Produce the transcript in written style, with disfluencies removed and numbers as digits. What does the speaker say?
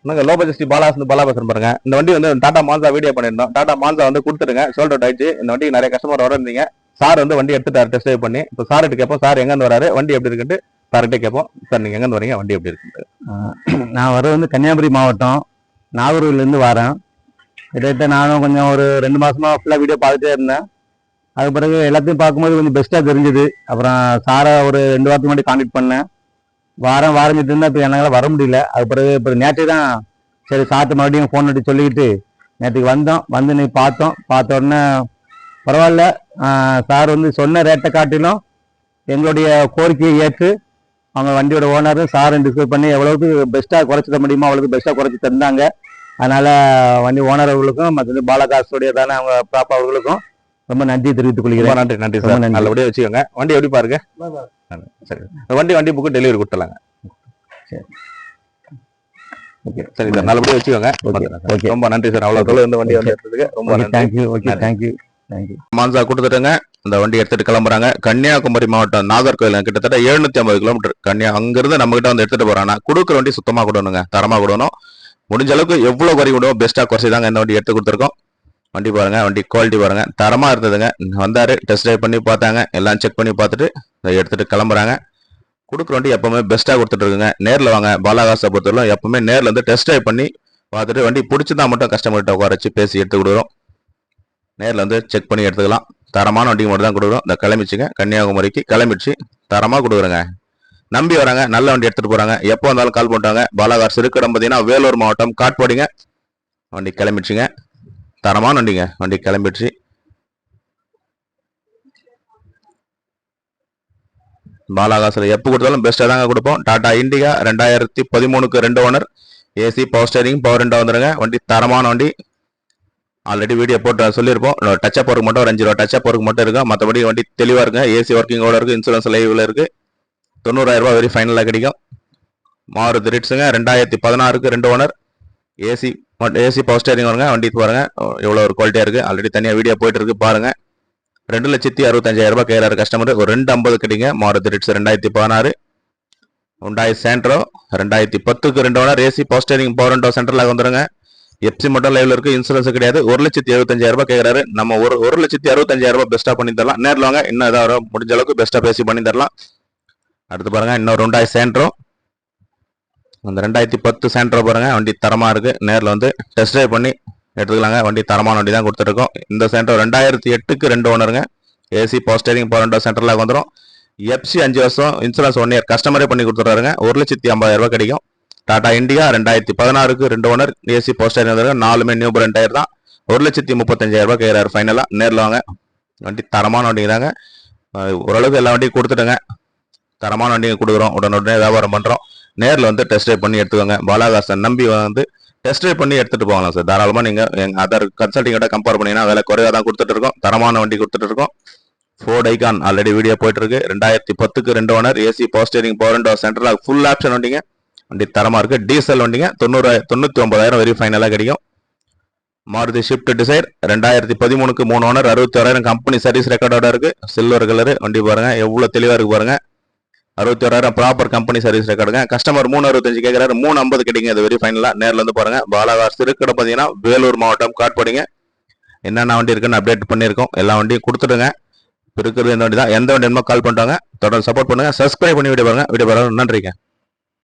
நாங்கள் low budget Bala பேசுறேன் பாருங்க. இந்த வண்டி வந்து டாடா மான்சா வீடியோ பண்ணியிருந்தோம். டாடா மான்சா வந்து கொடுத்துருங்க, சோல்ட் அவுட் ஆயிடுச்சு. இந்த வண்டிக்கு நிறைய கஸ்டமர் வர இருந்தீங்க. சார் வந்து வண்டி எடுத்துட்டாரு டெஸ்ட் ட்ரைவ் பண்ணி. இப்போ சார் கிட்ட கேட்போம், சார் எங்கேருந்து வராரு, வண்டி எப்படி இருக்குன்ட்டு சார்கிட்ட கேட்போம். சார் நீங்க எங்கேருந்து வரீங்க, வண்டி எப்படி இருக்கு? நான் வர வந்து கன்னியாகுமரி மாவட்டம் நாகூர்லேருந்து வரேன். கிட்டத்தட்ட நானும் கொஞ்சம் ஒரு 2 மாசமா ஃபுல்லாக வீடியோ பார்த்துட்டே இருந்தேன். அதுக்கு பிறகு எல்லாத்தையும் பார்க்கும்போது கொஞ்சம் பெஸ்ட்டாக தெரிஞ்சுது. அப்புறம் சாரை ஒரு 2 வாரத்துக்கு முன்னாடி கான்டாக்ட் பண்ணேன். வாரஞ்சிட்டு இருந்தால் இப்போ என்னால் வர முடியல. அதுக்கு பிறகு இப்போ நேற்று தான் சரி சார்ட்டு மறுபடியும் ஃபோன் பண்ணி சொல்லிக்கிட்டு நேற்றுக்கு வந்தோம். வந்து நீ பார்த்த உடனே பரவாயில்ல, சார் வந்து சொன்ன ரேட்டை காட்டிலும் எங்களுடைய கோரிக்கையை ஏற்று அவங்க வண்டியோட ஓனரும் சாரும் டிஸ்கஸ் பண்ணி எவ்வளவுக்கு பெஸ்ட்டாக குறைச்சி தர முடியுமோ அவ்வளோக்கு பெஸ்ட்டாக குறைச்சி தந்தாங்க. அதனால் வண்டி ஓனர் அவர்களுக்கும் மற்ற பாலகாசுடைய தானே அவங்க பாப்பா அவர்களுக்கும் ரொம்ப நன்றி தெரிவித்துக் கொள்கிறேன். நன்றி சார், நல்லபடியாக வச்சுக்கோங்க. வண்டி எப்படி பாருங்க. சரி, வண்டி புக்கு டெலிவரி கொடுத்துலாங்க. சரி சார், நல்லபடியாக வச்சுக்கோங்க. ரொம்ப நன்றி சார், அவ்வளோ தொழில் இந்த வண்டி வந்து எடுத்ததுக்கு ரொம்ப தேங்க்யூ. Okay, thank you. மான்சா கொடுத்துட்டுங்க. இந்த வண்டி எடுத்துட்டு கிளம்புறாங்க. கன்னியாகுமரி மாவட்டம் நாகர்கோவில் கிட்டத்தட்ட 750 கிலோமீட்டர். அங்கிருந்து நம்ம கிட்ட வந்து எடுத்துட்டு போறாங்க. கொடுக்குற வண்டி சுத்தமா கொடுணுங்க, தரமா கொடுக்கணும். முடிஞ்ச அளவுக்கு எவ்வளவு குறை விடுவோம் பெஸ்டா குறைச்சி தாங்க இந்த வண்டி எடுத்து கொடுத்துருக்கோம். வண்டி பாருங்க, வண்டி குவாலிட்டி பாருங்க, தரமா இருந்ததுங்க. வந்தாரு, டெஸ்ட் ட்ரைவ் பண்ணி பார்த்தாங்க, எல்லாம் செக் பண்ணி பார்த்துட்டு இதை எடுத்துட்டு கிளம்புறாங்க. கொடுக்குற வண்டி எப்பவுமே பெஸ்ட்டா கொடுத்துட்டு இருக்குங்க. நேரில் வாங்க, பாலாகாசை பொறுத்தவரை எப்பவுமே நேரில் வந்து டெஸ்ட் ட்ரைவ் பண்ணி பார்த்துட்டு வண்டி பிடிச்சிருந்தா மட்டும் கஸ்டமர்கிட்ட உட்கார வச்சு பேசி எடுத்து கொடுக்குறோம். நேரில் வந்து செக் பண்ணி எடுத்துக்கலாம். தரமான வண்டிக்கு மட்டும் தான் கொடுக்குறோம். இந்த கிளம்பிச்சுங்க, கன்னியாகுமரிக்கு கிளம்பிச்சு தரமாக கொடுக்குறோங்க. நம்பி வராங்க, நல்ல வண்டி எடுத்துட்டு போறாங்க. எப்போ வந்தாலும் கால் பண்ணிட்டாங்க. பாலாகார் சிறுக்கிடம் பார்த்தீங்கன்னா வேலூர் மாவட்டம் காட்பாடிங்க. வண்டி கிளம்பிடுச்சுங்க, தரமான வண்டிங்க. வண்டி கிளம்பிடுச்சு. பாலாகாசில் எப்போ கொடுத்தாலும் பெஸ்ட்டாக தாங்க கொடுப்போம். டாடா இண்டிகா 2013க்கு 2 owner, AC power steering power window வந்துருங்க. வண்டி தரமான வண்டி. ஆல்ரெடி வீடியோ போட்டு சொல்லியிருப்போம். டச் அப் ஒர்க் மட்டும் ஒரு 5 ரூபா டச் அப் ஒர்க் மட்டும் இருக்கும். மற்றபடி வண்டி தெளிவாக இருக்குங்க. ஏசி ஒர்க்கிங்கோட இருக்கு, இன்சூரன்ஸ் லைவ்ல இருக்கு. 90,000 ரூபாய் வெரி ஃபைனலாக கிடைக்கும். மாருதி ரிட்ஸுங்க 2016க்கு 2 ஓனர், ஏசி பவர் ஸ்டேரிங் வருங்க. வண்டி பாருங்க எவ்வளோ ஒரு குவாலிட்டியாக இருக்கு. ஆல்ரெடி தனியாக வீடியோ போயிட்டு இருக்கு பாருங்க. 2,65,000 ரூபாய் கேட்குறாரு கஸ்டமர். ஒரு 250 கிடைங்க. மாருதி ரிட்ஸ் 2016. Hyundai Santro 2010க்கு 2 owner, AC power steering power window சென்ட்ரலாக வந்துருங்க. எஃப்சி மட்டும் லைவ்ல இருக்கு, இன்சூரன்ஸ் கிடையாது. 1,75,000 ரூபாய் கேட்கறாரு. நம்ம 1,65,000 ரூபாய் பெஸ்ட்டா பண்ணி தரலாம். நேரில் வாங்க, இன்னும் ஏதாவது முடிஞ்ச அளவுக்கு பெஸ்ட்டா பேசி பண்ணி தரலாம். அடுத்து பாருங்க, இன்னொரு Hyundai Santro, அந்த 2010 Santro பாருங்க. வண்டி தரமா இருக்கு. நேரில் வந்து டெஸ்ட் ட்ரைவ் பண்ணி எடுத்துக்கலாங்க. வண்டி தரமான வண்டி தான் கொடுத்துருக்கோம். இந்த Santro 2008க்கு 2 ஓனருங்க, AC power steering power window சென்ட்ரலாக வந்துடும். எஃப்சி 5 வருஷம், இன்சூரன்ஸ் 1 இயர் கஸ்டமரே பண்ணி கொடுத்துறாருங்க. 1,50,000 ரூபாய் கிடைக்கும். டாடா இண்டிகா 2016க்கு 2 ஓனர், ஏசி பவர் ஸ்டேரிங் வந்துருங்க. 4மே நியூ பிராண்ட் டயர் தான். 1,35,000 ரூபாய் கேட்கறாரு ஃபைனலா. நேரில் வாங்க, வண்டி தரமான வண்டிங்க தாங்க. ஓரளவுக்கு எல்லா வண்டியும் கொடுத்துட்டுங்க. தரமான வண்டிங்க கொடுக்குறோம். உடனே வியாபாரம் பண்றோம். நேரில் வந்து டெஸ்ட் ட்ரைவ் பண்ணி எடுத்துக்கோங்க. பாலாகாசன் நம்பி வந்து டெஸ்ட் ட்ரைவ் பண்ணி எடுத்துட்டு போகலாம் சார். தாராளமாக நீங்க அதர் கன்சல்டிங்கோட கம்பேர் பண்ணீங்கன்னா விலை குறைவாக தான் கொடுத்துட்டு இருக்கோம். தரமான வண்டி கொடுத்துட்டு இருக்கோம். ஃபோர்ட் ஐகான் ஆல்ரெடி வீடியோ போயிட்டு இருக்கு. 2010க்கு 2 owner, AC power steering power window சென்ட்ரலாக ஃபுல் ஆப்ஷன் வண்டிங்க. வண்டி தரமா இருக்கு. டீசல் வண்டிங்க. 99,000 வெரி ஃபைனலாக கிடைக்கும். மாருதி ஷிஃப்ட் டிசைர் 2013க்கு 3 ஓனர், 61,000 கம்பெனி சர்வீஸ் ரெக்கார்டோட இருக்கு. சில்வர் கலர் வண்டி பாருங்க, எவ்வளவு தெளிவா இருக்கு பாருங்க. 61,000 ப்ராப்பர் கம்பெனி சர்வீஸ் ரெக்கார்டுங்க. கஸ்டமர் 365 கேட்கறாரு, 350 கிடைக்கும். அது வெரி ஃபைனலா. நேரில் வந்து பாருங்க. பாலாகார் சிறுக்கடை பார்த்தீங்கன்னா வேலூர் மாவட்டம் காட்பாடிங்க. என்னென்ன வண்டி இருக்குன்னு அப்டேட் பண்ணியிருக்கோம். எல்லா வண்டியும் கொடுத்துடுங்க. இருக்கிறது இந்த வண்டி தான். எந்த வண்டி கால் பண்ணிட்டாங்க. தொடர்ந்து சப்போர்ட் பண்ணுங்க. சப்ஸ்கிரைப் பண்ணி வீடியோ பாருங்க. நன்றிங்க.